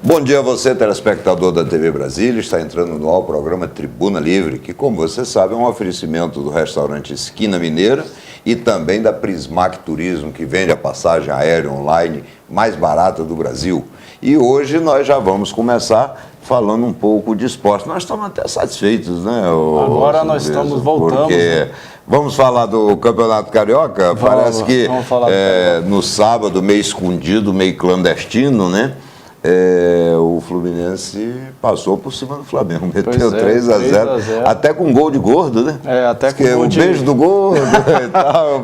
Bom dia a você, telespectador da TV Brasília. Está entrando no ar o programa Tribuna Livre, que, como você sabe, é um oferecimento do restaurante Esquina Mineira e também da Prismac Turismo, que vende a passagem aérea online mais barata do Brasil. E hoje nós já vamos começar falando um pouco de esporte. Nós estamos até satisfeitos, né? Agora nós estamos voltando. Porque vamos falar do Campeonato Carioca? Parece que no sábado, meio escondido, meio clandestino, né? O Fluminense passou por cima do Flamengo, meteu 3-0, até com gol de gordo, né? Até com gol de... O beijo do gordo e tal.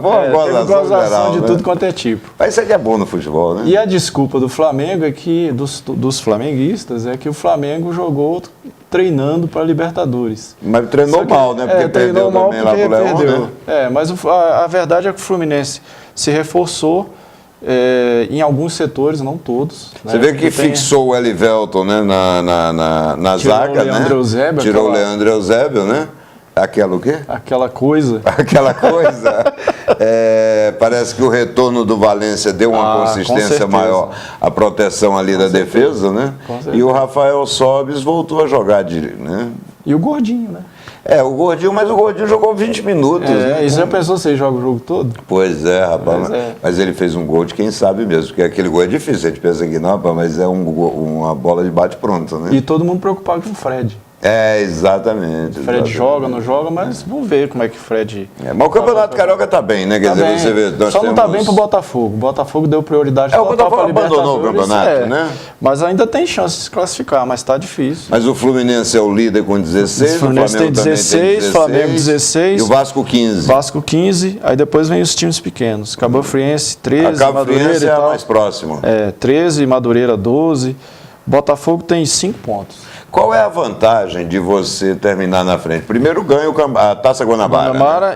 Gozação de tudo quanto é tipo. Mas isso aqui é bom no futebol, né? E a desculpa do Flamengo é que, dos flamenguistas, é que o Flamengo jogou treinando para Libertadores. Mas treinou mal, né? Porque treinou mal também lá pro Leão, né? Mas a verdade é que o Fluminense se reforçou em alguns setores, não todos. Você vê que fixou o Elivelton, né, na zaga, né? Tirou o Leandro Eusébio, né? Aquela o quê? Aquela coisa. Aquela coisa. Parece que o retorno do Valência deu uma consistência maior à proteção ali da defesa, né? E o Rafael Sobis voltou a jogar, né? E o Gordinho, né? O Gordinho, mas o Gordinho jogou 20 minutos. E já pensou se ele joga o jogo todo? Pois é, rapaz. Mas ele fez um gol de quem sabe mesmo, porque aquele gol é difícil. A gente pensa que não, rapaz, mas é uma bola de bate pronta, né? E todo mundo preocupado com o Fred. Exatamente. O Fred joga, não joga, mas vamos ver como é que o Fred... Mas o Campeonato Carioca tá bem, né? Quer dizer, você vê... Só não tá bem pro Botafogo. O Botafogo deu prioridade o Botafogo abandonou o campeonato, né? Mas ainda tem chance de se classificar, mas tá difícil. Mas o Fluminense é o líder com 16, o Fluminense tem 16, Flamengo 16. E o Vasco 15. Vasco 15, aí depois vem os times pequenos. Cabo Friense 13, a Cabo Madureira Friense e tal. É a mais próxima. 13, Madureira 12. Botafogo tem 5 pontos. Qual é a vantagem de você terminar na frente? Primeiro ganha a Taça Guanabara, né?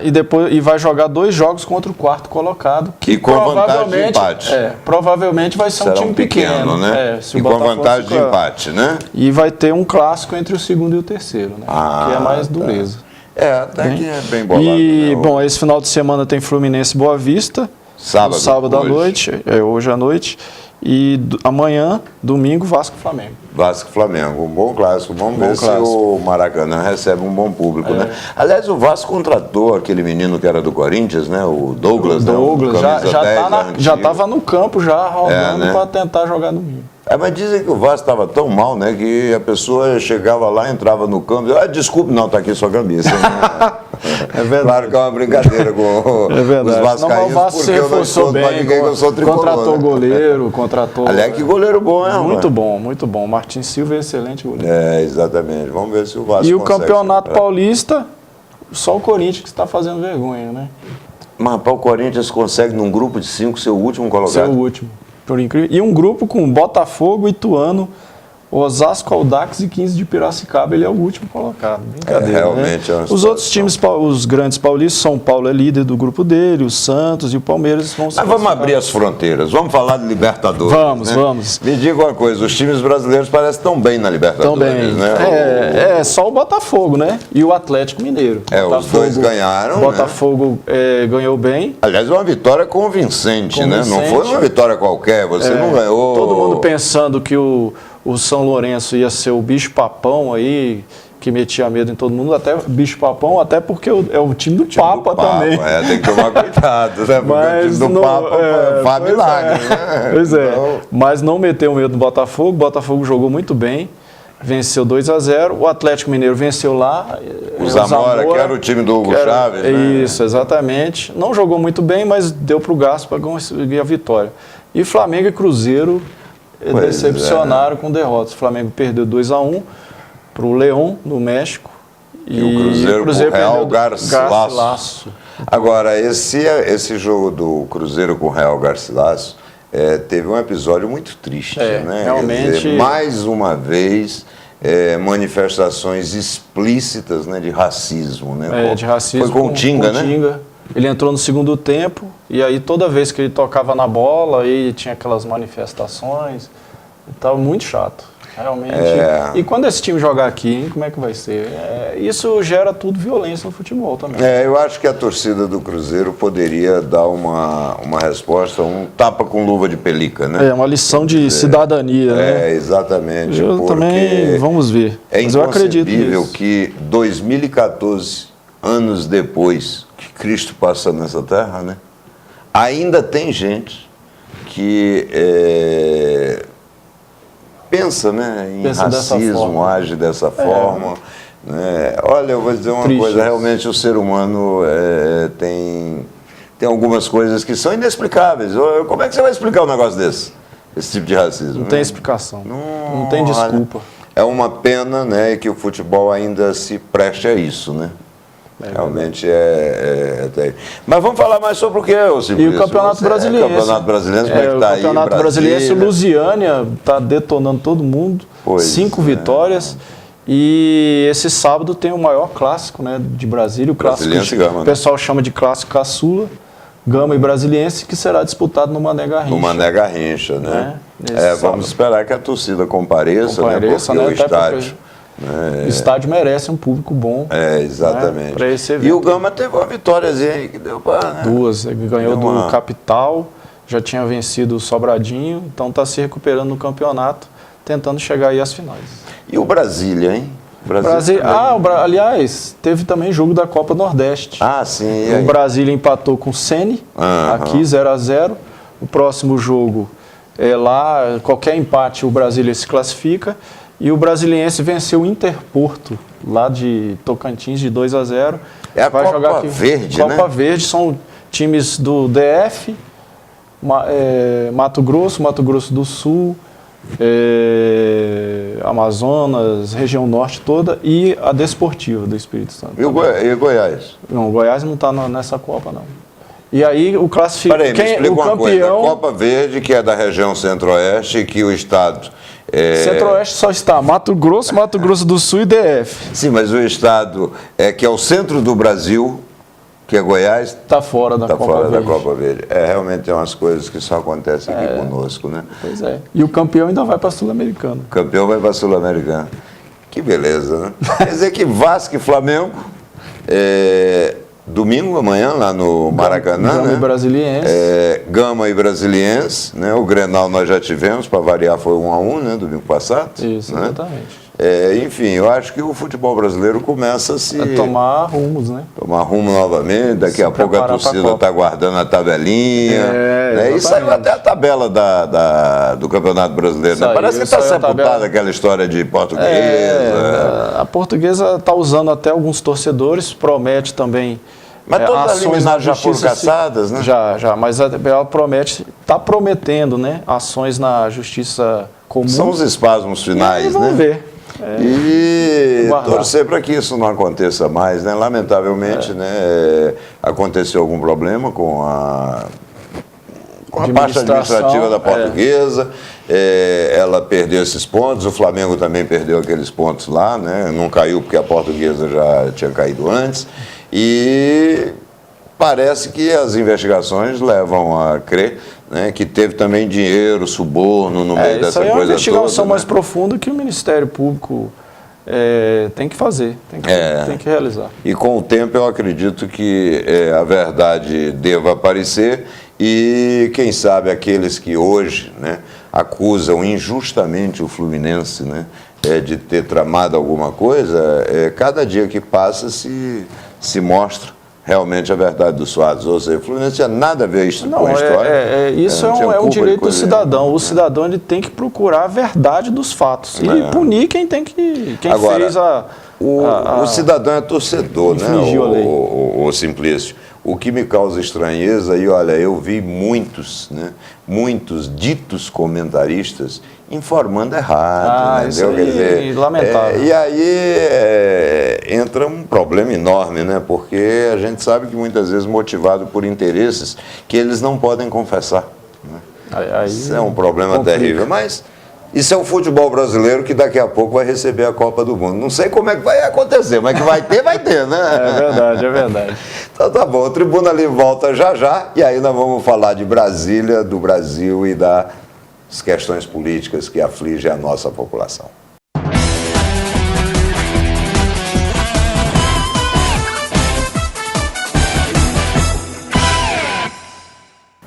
e vai jogar 2 jogos contra o quarto colocado. Que com vantagem de empate. Provavelmente vai ser um time pequeno, né? E com vantagem de empate, né? E vai ter um clássico entre o segundo e o terceiro, né? Que é mais dureza. Até que é bem bolado. E, bom, esse final de semana tem Fluminense Boa Vista. Sábado à noite, hoje à noite. E amanhã, domingo, Vasco-Flamengo. Vasco-Flamengo, um bom clássico. Vamos ver se o Maracanã recebe um bom público, né? Aliás, o Vasco contratou aquele menino que era do Corinthians, né? O Douglas, né? Já estava no campo, já rodando para tentar jogar domingo. Mas dizem que o Vasco estava tão mal, né? Que a pessoa chegava lá, entrava no campo e desculpe, não, está aqui sua camisa. É verdade. Claro que é uma brincadeira com os vascaínos, o Vasco se reforçou bem, contratou goleiro, Aliás, que goleiro bom, né? Muito bom, muito bom. Martin Silva é excelente goleiro. Exatamente. Vamos ver se o Vasco E o Campeonato Paulista, só o Corinthians que está fazendo vergonha, né? Mas o Corinthians consegue, num grupo de 5, ser o último colocado? Ser o último. Por incrível. E um grupo com Botafogo, Ituano, Osasco, Audax e 15 de Piracicaba, ele é o último colocado. Brincadeira, realmente, né? Os outros times, os grandes paulistas, São Paulo é líder do grupo dele, o Santos e o Palmeiras vão se Mas vamos abrir as fronteiras, vamos falar de Libertadores. Vamos. Me diga uma coisa, os times brasileiros parecem tão bem na Libertadores, né? Só o Botafogo, né? E o Atlético Mineiro. Os dois ganharam, O Botafogo ganhou bem. Aliás, uma vitória convincente, né? Não foi uma vitória qualquer, você não ganhou... Todo mundo pensando que o São Lourenço ia ser o bicho-papão aí, que metia medo em todo mundo, até bicho-papão, até porque é o time do Papa também. Tem que tomar cuidado, né? Porque o time do Papa faz milagre, né? Pois então... Mas não meteu medo no Botafogo, o Botafogo jogou muito bem, venceu 2-0, o Atlético Mineiro venceu lá. O Zamora, que era o time do Hugo Chávez, né? Isso, exatamente. Não jogou muito bem, mas deu para o gasto para conseguir a vitória. E Flamengo e Cruzeiro decepcionaram com derrotas. O Flamengo perdeu 2-1 para o León, no México. E o Cruzeiro com o Real Garcilaso. Agora, esse jogo do Cruzeiro com o Real Garcilaso teve um episódio muito triste, né? Realmente. Quer dizer, mais uma vez, manifestações explícitas, né, de racismo. Né? De racismo. Foi com o Tinga, né? Ele entrou no segundo tempo e aí toda vez que ele tocava na bola, aí tinha aquelas manifestações. Estava muito chato. Realmente. E quando esse time jogar aqui, hein, como é que vai ser? Isso gera tudo violência no futebol também. Eu acho que a torcida do Cruzeiro poderia dar uma resposta, um tapa com luva de pelica, né? Uma lição de cidadania, né? Exatamente. Eu também, vamos ver. Mas eu acredito nisso. Que 2014, anos depois que Cristo passa nessa terra, né? Ainda tem gente que pensa, né, em racismo, age dessa forma. Né? Olha, eu vou dizer uma coisa, realmente o ser humano tem algumas coisas que são inexplicáveis. Como é que você vai explicar um negócio desse? Esse tipo de racismo? Não tem explicação, não tem desculpa. É uma pena, né, que o futebol ainda se preste a isso, né? Realmente Mas vamos falar mais sobre o que é o E o Campeonato Brasileiro. O Campeonato Brasileiro, como é que tá aí? O Campeonato Brasileiro, Lusiânia está detonando todo mundo. 5 vitórias. E esse sábado tem o maior clássico, né, de Brasília. O clássico que o pessoal chama de clássico caçula, Gama e Brasiliense, que será disputado no Mané Garrincha. No Mané Garrincha, né? Vamos esperar que a torcida compareça, né? Porque o estádio... O estádio merece um público bom. Exatamente. Né, para esse evento. E o Gama teve uma vitóriazinha aí que deu para... Né? 2. Ele ganhou do Capital, já tinha vencido o Sobradinho, então está se recuperando no campeonato, tentando chegar aí às finais. E o Brasília, hein? Aliás, teve também jogo da Copa Nordeste. Sim. O Brasília empatou com o Sene, aqui 0-0. O próximo jogo lá, qualquer empate, o Brasília se classifica. E o Brasiliense venceu o Interporto, lá de Tocantins, de 2-0. A Copa Verde, né? Copa Verde, são times do DF, Mato Grosso do Sul, Amazonas, região norte toda, e a Desportiva do Espírito Santo. E o Goiás? Não, o Goiás não está nessa Copa, não. E aí o classificado... Peraí, me explica uma coisa. A Copa Verde, que é da região centro-oeste, que o estado... Centro-oeste só está Mato Grosso do Sul e DF. Sim, mas o estado que é o centro do Brasil, que é Goiás... Está fora da Copa Verde. Está fora da Copa Verde. Realmente tem umas coisas que só acontecem aqui conosco, né? Pois é. E o campeão ainda vai para a Sul-Americana. O campeão vai para a Sul-Americana. Que beleza, né? Quer dizer que Vasco e Flamengo... domingo, amanhã, lá no Maracanã, Gama e Brasiliense. Gama e Brasiliense, né? O Grenal nós já tivemos, para variar foi 1-1, né? Domingo passado. Isso, né? Exatamente. Enfim, eu acho que o futebol brasileiro começa a se... tomar rumos, né? Tomar rumo novamente, daqui a pouco a torcida está guardando a tabelinha. E saiu até a tabela do Campeonato Brasileiro, né? Parece que está sepultada aquela história de Portuguesa. A Portuguesa está usando até alguns torcedores, promete também... Mas todas as liminares já foram caçadas, né? Já, mas ela está prometendo, né, ações na Justiça Comum. São os espasmos finais, vamos ver. E torcer para que isso não aconteça mais, né? Lamentavelmente, né, aconteceu algum problema com a parte administrativa da Portuguesa, ela perdeu esses pontos, o Flamengo também perdeu aqueles pontos lá, né? Não caiu porque a Portuguesa já tinha caído antes, e parece que as investigações levam a crer, né, que teve também dinheiro, suborno no meio dessa coisa toda. É uma investigação mais profunda que o Ministério Público tem que fazer, tem que realizar. E com o tempo eu acredito que a verdade deva aparecer e, quem sabe, aqueles que hoje, né, acusam injustamente o Fluminense, né, de ter tramado alguma coisa, cada dia que passa se mostra realmente a verdade dos fatos. Ou seja, o Fluminense tinha nada a ver isso com a história. Isso é um direito do cidadão. O cidadão ele tem que procurar a verdade dos fatos e punir quem Agora, fez o cidadão é torcedor, né? O Simplício. O que me causa estranheza, e olha, eu vi muitos ditos comentaristas informando errado, entendeu? Quer dizer, lamentável. E aí entra um problema enorme, né? Porque a gente sabe que muitas vezes motivado por interesses que eles não podem confessar. Né? Isso é um problema terrível, mas isso é o futebol brasileiro que daqui a pouco vai receber a Copa do Mundo. Não sei como é que vai acontecer, mas que vai ter, né? É verdade. Então tá bom, o Tribuna Livre volta já, e aí nós vamos falar de Brasília, do Brasil e da as questões políticas que afligem a nossa população.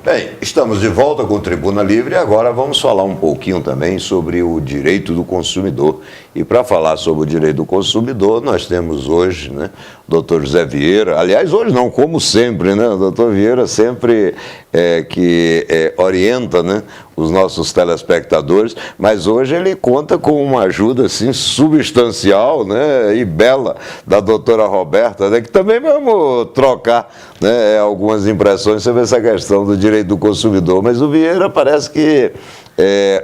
Bem, estamos de volta com o Tribuna Livre e agora vamos falar um pouquinho também sobre o direito do consumidor. E para falar sobre o direito do consumidor, nós temos hoje, né, o Dr. José Vieira. Aliás, hoje não, como sempre, né? O Dr. Vieira sempre orienta, né, os nossos telespectadores, mas hoje ele conta com uma ajuda assim, substancial, né, e bela da doutora Roberta, né, que também vamos trocar, né, algumas impressões sobre essa questão do direito do consumidor. Mas o Vieira parece que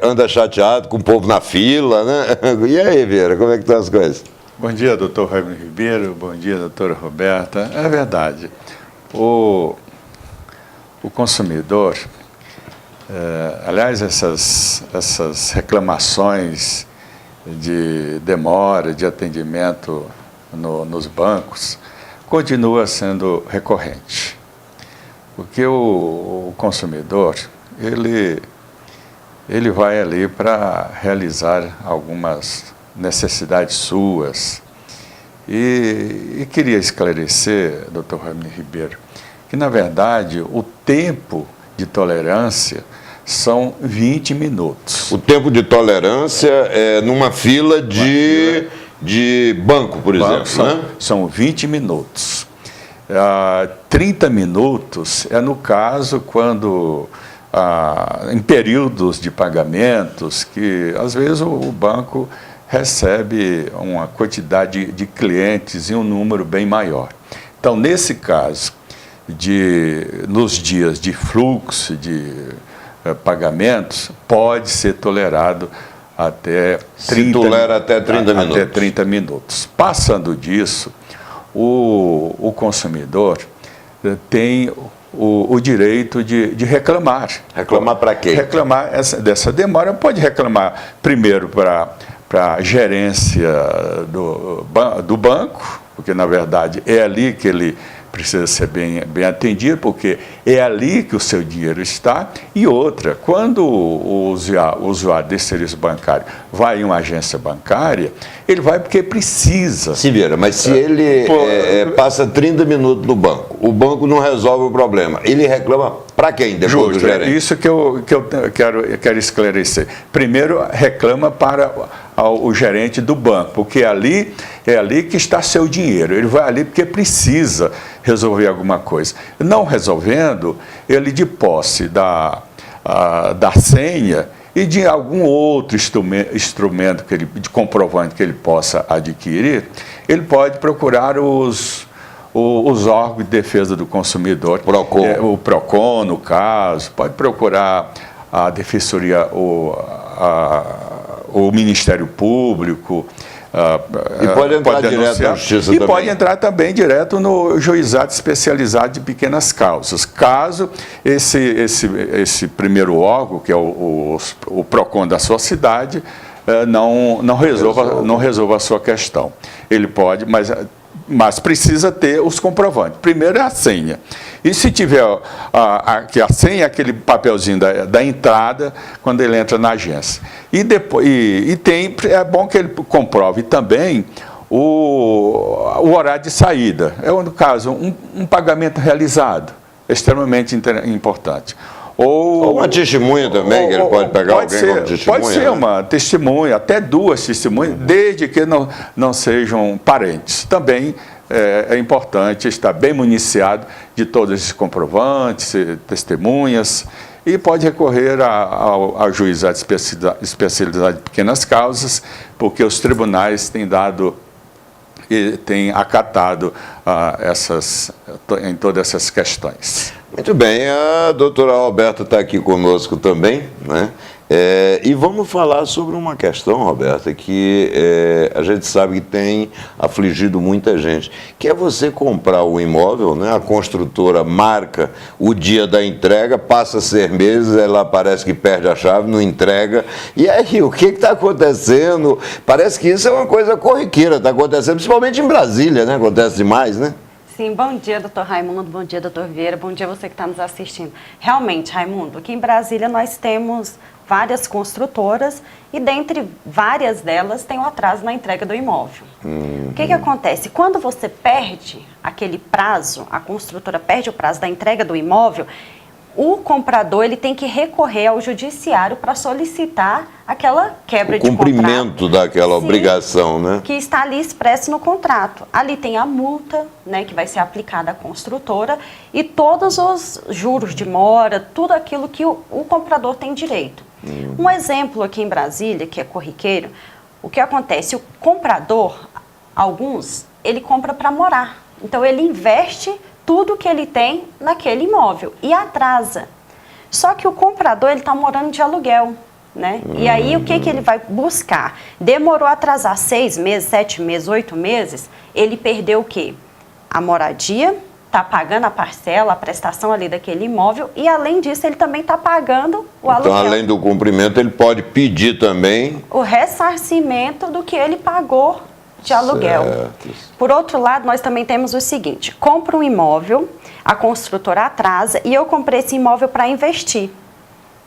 anda chateado com o povo na fila, né? E aí, Vieira, como é que estão as coisas? Bom dia, doutor Raimundo Ribeiro. Bom dia, doutora Roberta. É verdade. O consumidor, aliás, essas reclamações de demora de atendimento nos bancos continua sendo recorrente. Porque o consumidor, ele vai ali para realizar algumas necessidades suas. E queria esclarecer, doutor Raimundo Ribeiro, que, na verdade, o tempo de tolerância são 20 minutos. O tempo de tolerância é numa fila de banco, por exemplo, são 20 minutos. 30 minutos é no caso quando, em períodos de pagamentos, que às vezes o banco recebe uma quantidade de clientes e um número bem maior. Então, nesse caso, nos dias de fluxo de pagamentos, pode ser tolerado até 30 minutos. Passando disso, o consumidor tem o direito de reclamar. Reclamar para quê? Reclamar dessa demora. Pode reclamar primeiro para a gerência do banco, porque, na verdade, é ali que ele precisa ser bem atendido, porque é ali que o seu dinheiro está. E outra, quando o usuário desse serviço bancário vai em uma agência bancária, ele vai porque precisa. Sim, Vieira, mas se ele passa 30 minutos no banco, o banco não resolve o problema, ele reclama para quem depois do gerente? Isso que eu quero esclarecer. Primeiro, reclama para o gerente do banco, porque é ali que está seu dinheiro. Ele vai ali porque precisa resolver alguma coisa. Não resolvendo, ele, de posse da senha e de algum outro instrumento de comprovante que ele possa adquirir, ele pode procurar os órgãos de defesa do consumidor. PROCON. O PROCON, no caso, pode procurar a Defensoria, o Ministério Público. E pode entrar direto na Justiça também. E pode entrar também direto no Juizado Especializado de Pequenas Causas. Caso esse primeiro órgão, que é o PROCON da sua cidade, não resolva a sua questão. Ele pode, mas precisa ter os comprovantes. Primeiro é a senha. E se tiver a senha é aquele papelzinho da entrada, quando ele entra na agência. E depois, é bom que ele comprove também o horário de saída. No caso, um pagamento realizado, extremamente importante. Ou uma testemunha também, que ele pode pegar alguém como testemunha. Pode ser uma testemunha, até duas testemunhas, desde que não sejam parentes. Também é importante estar bem municiado de todos esses comprovantes, testemunhas, e pode recorrer ao Juizado Especializado de Pequenas Causas, porque os tribunais têm acatado em todas essas questões. Muito bem, a doutora Roberta está aqui conosco também, né? E vamos falar sobre uma questão, Roberta, que a gente sabe que tem afligido muita gente, que é você comprar o imóvel, né? A construtora marca o dia da entrega, passa 6 meses, ela parece que perde a chave, não entrega. E aí, o que está acontecendo? Parece que isso é uma coisa corriqueira, está acontecendo, principalmente em Brasília, né? Acontece demais, né? Sim, bom dia, doutor Raimundo, bom dia, doutor Vieira, bom dia você que está nos assistindo. Realmente, Raimundo, aqui em Brasília nós temos várias construtoras e dentre várias delas tem o atraso na entrega do imóvel. O que acontece? Quando você perde aquele prazo, a construtora perde o prazo da entrega do imóvel, o comprador ele tem que recorrer ao judiciário para solicitar aquela quebra de contrato. Cumprimento daquela obrigação, né? Que está ali expresso no contrato. Ali tem a multa, né, que vai ser aplicada à construtora e todos os juros de mora, tudo aquilo que o comprador tem direito. Um exemplo aqui em Brasília, que é corriqueiro, o que acontece? O comprador, alguns, ele compra para morar. Então ele investe tudo que ele tem naquele imóvel e atrasa. Só que o comprador ele está morando de aluguel, né? E aí o que ele vai buscar? Demorou a atrasar 6 meses, 7 meses, 8 meses, ele perdeu o quê? A moradia, está pagando a parcela, a prestação ali daquele imóvel e além disso ele também está pagando o aluguel. Então, além do cumprimento, ele pode pedir também o ressarcimento do que ele pagou de aluguel. Certo. Por outro lado, nós também temos o seguinte, compro um imóvel, a construtora atrasa e eu comprei esse imóvel para investir,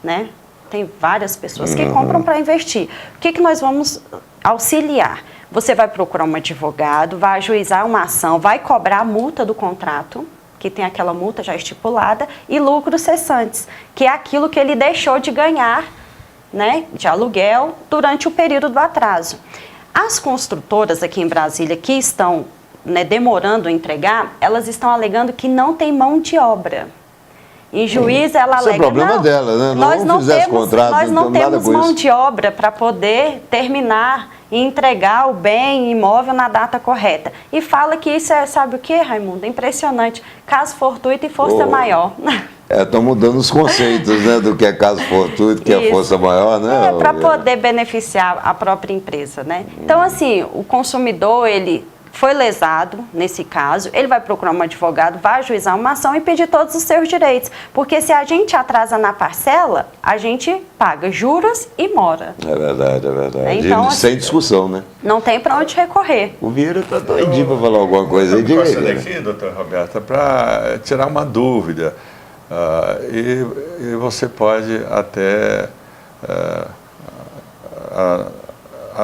né? Tem várias pessoas que compram para investir. O que nós vamos auxiliar? Você vai procurar um advogado, vai ajuizar uma ação, vai cobrar a multa do contrato, que tem aquela multa já estipulada, e lucros cessantes, que é aquilo que ele deixou de ganhar, né, de aluguel durante o período do atraso. As construtoras aqui em Brasília que estão, né, demorando a entregar, elas estão alegando que não tem mão de obra. Em juiz, ela alega... Esse é o problema dela, né? Nós não temos, contrato, nós não temos mão isso. de obra para poder terminar e entregar o bem imóvel na data correta. E fala que isso é, sabe o que, Raimundo? Impressionante. Caso fortuito e força maior. Estão mudando os conceitos, né? Do que é caso fortuito, que é força maior, né? Para poder beneficiar a própria empresa, né? Então, assim, o consumidor, ele foi lesado nesse caso, ele vai procurar um advogado, vai ajuizar uma ação e pedir todos os seus direitos. Porque se a gente atrasa na parcela, a gente paga juros e mora. É verdade, é verdade. Então, sem discussão, né? Não tem para onde recorrer. O Vieira está doidinho para falar alguma coisa aí. Diga aí, Eu aqui, doutora Roberta, para tirar uma dúvida. E você pode até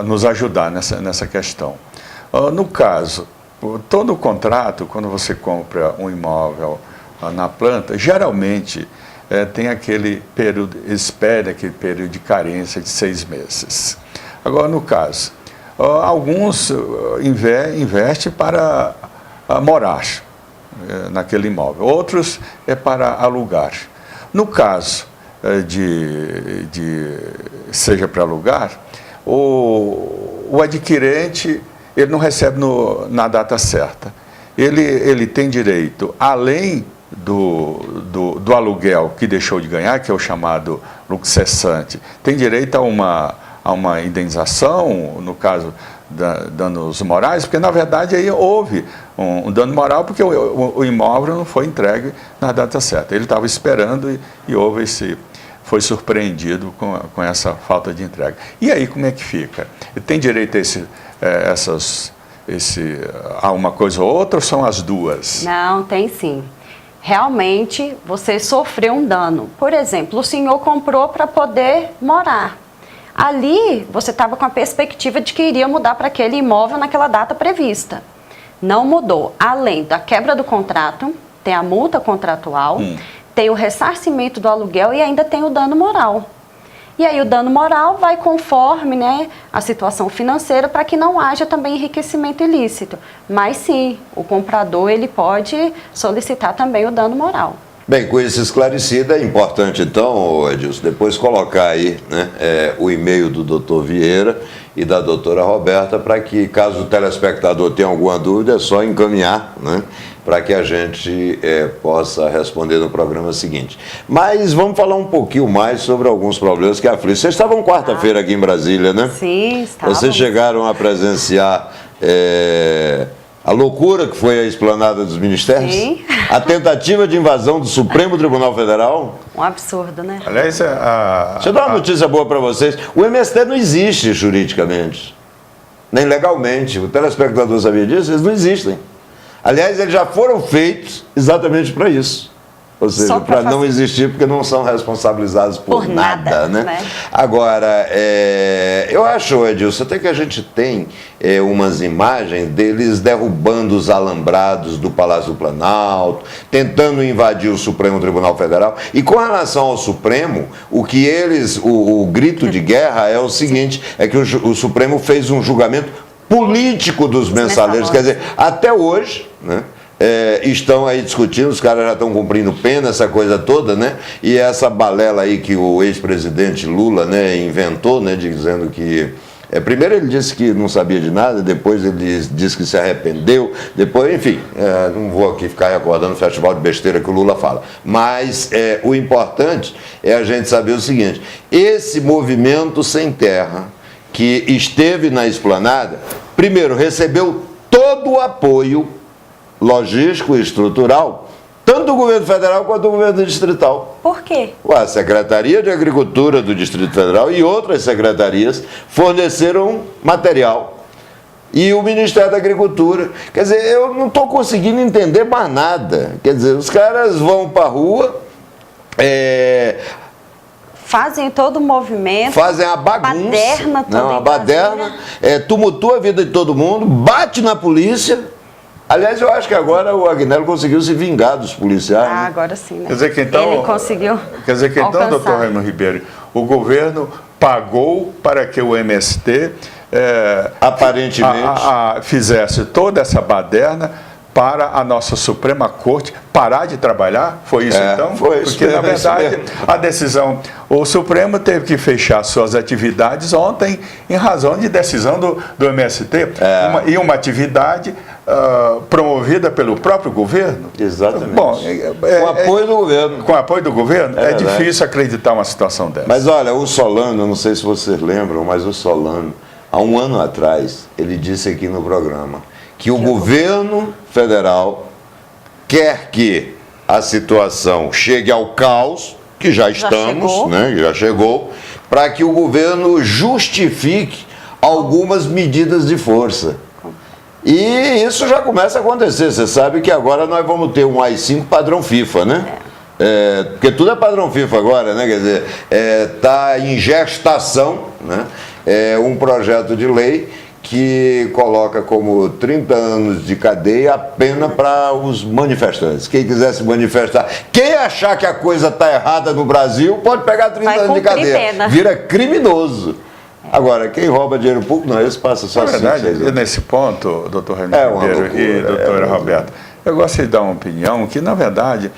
nos ajudar nessa questão. No caso, todo o contrato, quando você compra um imóvel na planta, geralmente tem aquele período, espera aquele período de carência de 6 meses. Agora, no caso, alguns investem para morar naquele imóvel, outros é para alugar. No caso seja para alugar, o adquirente ele não recebe na data certa. Ele tem direito, além do aluguel que deixou de ganhar, que é o chamado lucro cessante, tem direito a uma indenização, no caso danos morais, porque na verdade aí houve um dano moral porque o imóvel não foi entregue na data certa. Ele estava esperando e foi surpreendido com essa falta de entrega. E aí como é que fica? Ele tem direito a uma coisa ou outra ou são as duas? Não, tem sim. Realmente você sofreu um dano. Por exemplo, o senhor comprou para poder morar. Ali você estava com a perspectiva de que iria mudar para aquele imóvel naquela data prevista. Não mudou. Além da quebra do contrato, tem a multa contratual, tem o ressarcimento do aluguel e ainda tem o dano moral. E aí o dano moral vai conforme, né, a situação financeira para que não haja também enriquecimento ilícito. Mas sim, o comprador ele pode solicitar também o dano moral. Bem, com isso esclarecido, é importante então, Edilson, depois colocar aí, né, o e-mail do doutor Vieira e da doutora Roberta para que, caso o telespectador tenha alguma dúvida, é só encaminhar, né, para que a gente possa responder no programa seguinte. Mas vamos falar um pouquinho mais sobre alguns problemas que afligem. Vocês estavam quarta-feira aqui em Brasília, né? Sim, estávamos. Vocês chegaram a presenciar a loucura que foi a esplanada dos ministérios? Sim. A tentativa de invasão do Supremo Tribunal Federal? Um absurdo, né? Aliás, deixa eu dar uma notícia boa para vocês. O MST não existe juridicamente, nem legalmente. O telespectador sabia disso? Eles não existem. Aliás, eles já foram feitos exatamente para isso. Ou seja, para não existir, porque não são responsabilizados por nada, né? Agora, eu acho, Edilson, até que a gente tem umas imagens deles derrubando os alambrados do Palácio do Planalto, tentando invadir o Supremo Tribunal Federal. E com relação ao Supremo, o grito de guerra é o seguinte, é que o Supremo fez um julgamento político dos mensaleiros. Quer dizer, até hoje, né? Estão aí discutindo, os caras já estão cumprindo pena, essa coisa toda, né? E essa balela aí que o ex-presidente Lula, né, inventou, né, dizendo que... primeiro ele disse que não sabia de nada, depois ele disse que se arrependeu, depois, enfim, não vou aqui ficar recordando o festival de besteira que o Lula fala. Mas o importante é a gente saber o seguinte, esse movimento sem terra que esteve na esplanada, primeiro, recebeu todo o apoio logístico e estrutural, tanto do governo federal quanto do governo distrital. Por quê? A Secretaria de Agricultura do Distrito Federal e outras secretarias forneceram material. E o Ministério da Agricultura. Quer dizer, eu não estou conseguindo entender mais nada. Quer dizer, os caras vão para a rua... Fazem todo o movimento. Fazem a bagunça. Baderna toda. Não, a baderna. Tumultua a vida de todo mundo, bate na polícia. Aliás, eu acho que agora o Agnello conseguiu se vingar dos policiais. Ah, agora sim, né? Quer dizer que então, ele conseguiu. Quer dizer que então, doutor Raimundo Ribeiro, o governo pagou para que o MST aparentemente fizesse toda essa baderna para a nossa Suprema Corte parar de trabalhar? Foi isso então? Foi isso. Porque, na verdade, a decisão... O Supremo teve que fechar suas atividades ontem em razão de decisão do MST. E uma atividade promovida pelo próprio governo. Exatamente. Bom, com apoio do governo. Com apoio do governo? É difícil acreditar uma situação dessa. Mas olha, o Solano, não sei se vocês lembram, mas o Solano, há um ano atrás, ele disse aqui no programa que o governo federal quer que a situação chegue ao caos, que já estamos, né, já chegou, para que o governo justifique algumas medidas de força. E isso já começa a acontecer. Você sabe que agora nós vamos ter um AI-5 padrão FIFA, né? Porque tudo é padrão FIFA agora, né? Quer dizer, está em gestação, né? Um projeto de lei que coloca como 30 anos de cadeia a pena para os manifestantes. Quem quiser se manifestar, quem achar que a coisa está errada no Brasil, pode pegar 30 anos de cadeia. Pena. Vira criminoso. Agora, quem rouba dinheiro público, não, esse passa só 5, 6 anos. Nesse ponto, doutor Raimundo Ribeiro e doutora Roberta, eu gostaria de dar uma opinião que, na verdade,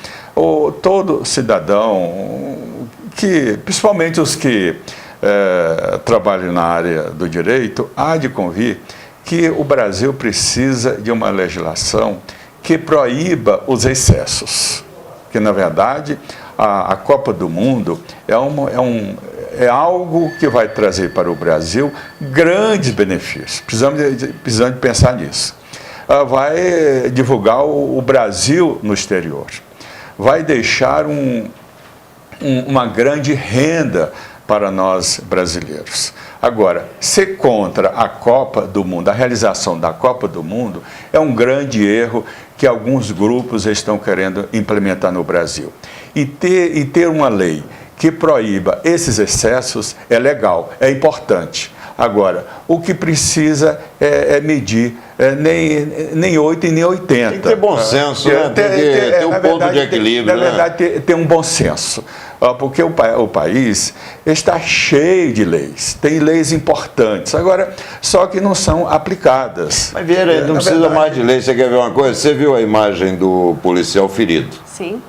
todo cidadão, principalmente os que trabalham na área do direito, há de convir que o Brasil precisa de uma legislação que proíba os excessos. Que, na verdade, a Copa do Mundo é algo que vai trazer para o Brasil grandes benefícios. Precisamos de pensar nisso. Vai divulgar o Brasil no exterior. Vai deixar uma grande renda para nós brasileiros. Agora, ser contra a Copa do Mundo, a realização da Copa do Mundo, é um grande erro que alguns grupos estão querendo implementar no Brasil. E ter uma lei que proíba esses excessos é legal, é importante. Agora, o que precisa é medir, nem 8 e nem 80. Tem que ter bom senso, né? Tem que ter um ponto de equilíbrio. Na verdade, ter um bom senso. Porque o país está cheio de leis, tem leis importantes, agora, só que não são aplicadas. Mas, Vieira, não precisa mais de lei. Você quer ver uma coisa? Você viu a imagem do policial ferido? Sim.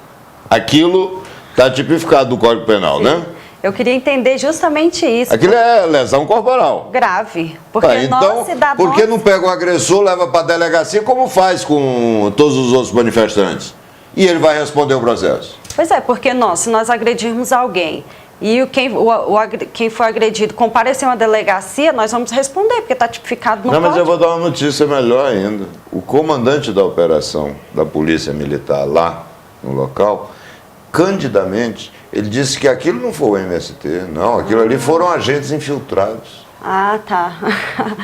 Aquilo está tipificado do Código Penal, né? Eu queria entender justamente isso. Aquilo é lesão corporal. Grave. Porque então, por que não pega o agressor, leva para a delegacia, como faz com todos os outros manifestantes? E ele vai responder o processo. Pois é, porque se nós agredirmos alguém e quem foi agredido comparecer a uma delegacia, nós vamos responder, porque está tipificado no código. Mas eu vou dar uma notícia melhor ainda. O comandante da operação da Polícia Militar lá no local, candidamente, ele disse que aquilo não foi o MST, não, aquilo ali foram agentes infiltrados. Ah, tá.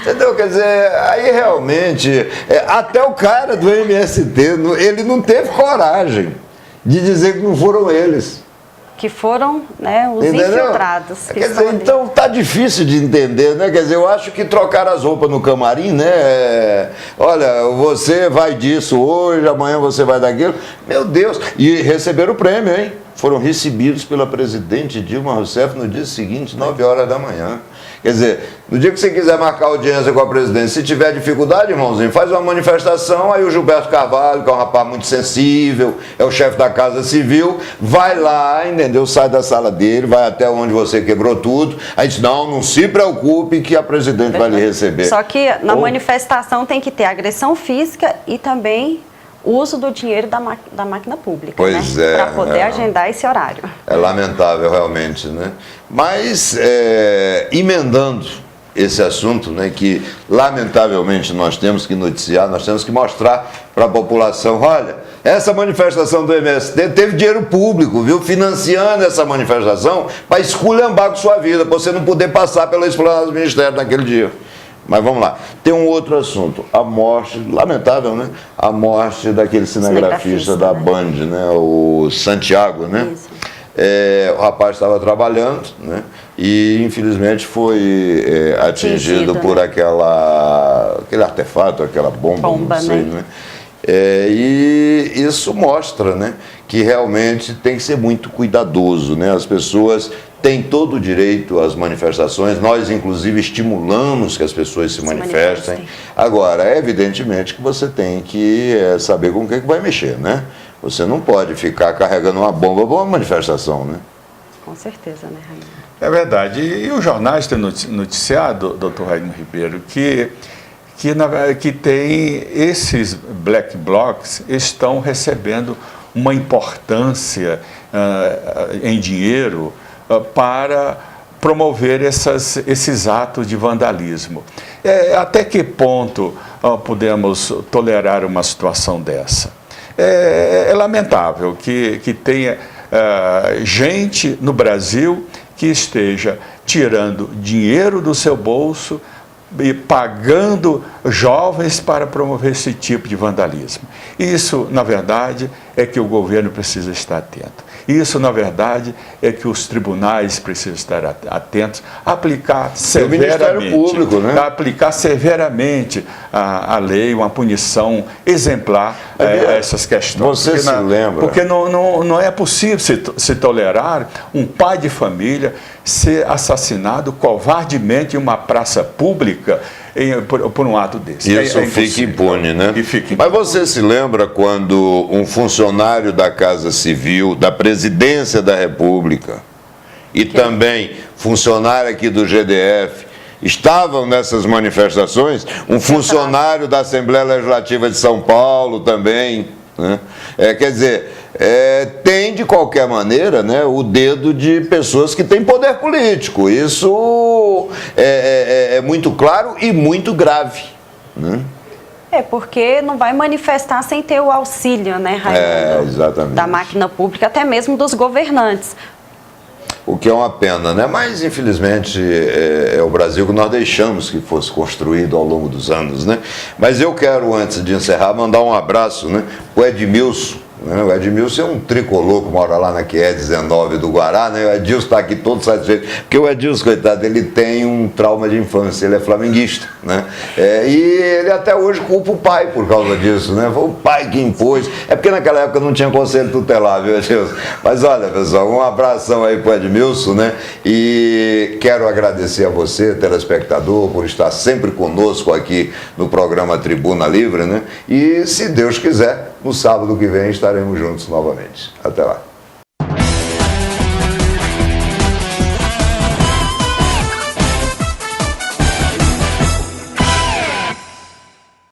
Entendeu? Quer dizer, aí realmente, até o cara do MST, ele não teve coragem de dizer que não foram eles. Que foram, né, os Entendeu? infiltrados. Que Quer dizer, ali. então tá difícil de entender, né? Quer dizer, eu acho que trocaram as roupas no camarim, né? Olha, você vai disso hoje, amanhã você vai daquilo. Meu Deus! E receberam o prêmio, hein? Foram recebidos pela presidente Dilma Rousseff no dia seguinte, 9 horas da manhã. Quer dizer, no dia que você quiser marcar audiência com a presidente, se tiver dificuldade, irmãozinho, faz uma manifestação, aí o Gilberto Carvalho, que é um rapaz muito sensível, é o chefe da Casa Civil, vai lá, entendeu? Sai da sala dele, vai até onde você quebrou tudo, aí diz, não se preocupe que a presidente vai lhe receber. Só que na manifestação tem que ter agressão física e também uso do dinheiro da máquina pública, Pois né? é. Para poder agendar esse horário. É lamentável, realmente, né? Mas, emendando esse assunto, né, que lamentavelmente nós temos que noticiar, nós temos que mostrar para a população, olha, essa manifestação do MST teve dinheiro público, viu, financiando essa manifestação para esculhambar com sua vida, para você não poder passar pela esplanada do Ministério naquele dia. Mas vamos lá, tem um outro assunto, a morte, lamentável, né? A morte daquele cinegrafista da Band, né? O Santiago, né? Isso. O rapaz estava trabalhando, né? E infelizmente foi atingido por aquele artefato, aquela bomba não sei, né? E isso mostra, né, que realmente tem que ser muito cuidadoso, né? As pessoas têm todo o direito às manifestações, nós inclusive estimulamos que as pessoas se manifestem. Agora, evidentemente que você tem que saber com o que vai mexer, né? Você não pode ficar carregando uma bomba para uma manifestação, né? Com certeza, né, Rainha? É verdade. E os jornais têm noticiado, doutor Raimund Ribeiro, que tem esses black blocs estão recebendo uma importância em dinheiro para promover esses atos de vandalismo. Até que ponto podemos tolerar uma situação dessa? É lamentável que tenha gente no Brasil que esteja tirando dinheiro do seu bolso e pagando jovens para promover esse tipo de vandalismo. Isso, na verdade, é que o governo precisa estar atento. Isso, na verdade, é que os tribunais precisam estar atentos, aplicar severamente, Público, né? aplicar severamente a lei, uma punição exemplar a essas questões. Você se lembra? Porque não é possível se tolerar um pai de família ser assassinado covardemente em uma praça pública por um ato desse. Isso fica impune, né? Mas você se lembra quando um funcionário da Casa Civil, da Presidência da República e também funcionário aqui do GDF estavam nessas manifestações? Um funcionário da Assembleia Legislativa de São Paulo também, né? Quer dizer, tem de qualquer maneira, né, o dedo de pessoas que têm poder político. Isso é muito claro e muito grave, né? Porque não vai manifestar sem ter o auxílio, né, Raimund? Exatamente. Da máquina pública, até mesmo dos governantes. O que é uma pena, né? Mas, infelizmente, é o Brasil que nós deixamos que fosse construído ao longo dos anos, né? Mas eu quero, antes de encerrar, mandar um abraço, né, para o Edmilson. O Edmilson é um tricolor que mora lá na QE 19 do Guará, né? O Edilson está aqui todo satisfeito, porque o Edilson, coitado, ele tem um trauma de infância, ele é flamenguista, né? E ele até hoje culpa o pai por causa disso, né? Foi o pai que impôs, porque naquela época não tinha conselho tutelar, viu, Edilson? Mas olha, pessoal, um abração aí para o Edmilson, né? E quero agradecer a você, telespectador, por estar sempre conosco aqui no programa Tribuna Livre, né? E se Deus quiser, no sábado que vem estaremos juntos novamente. Até lá.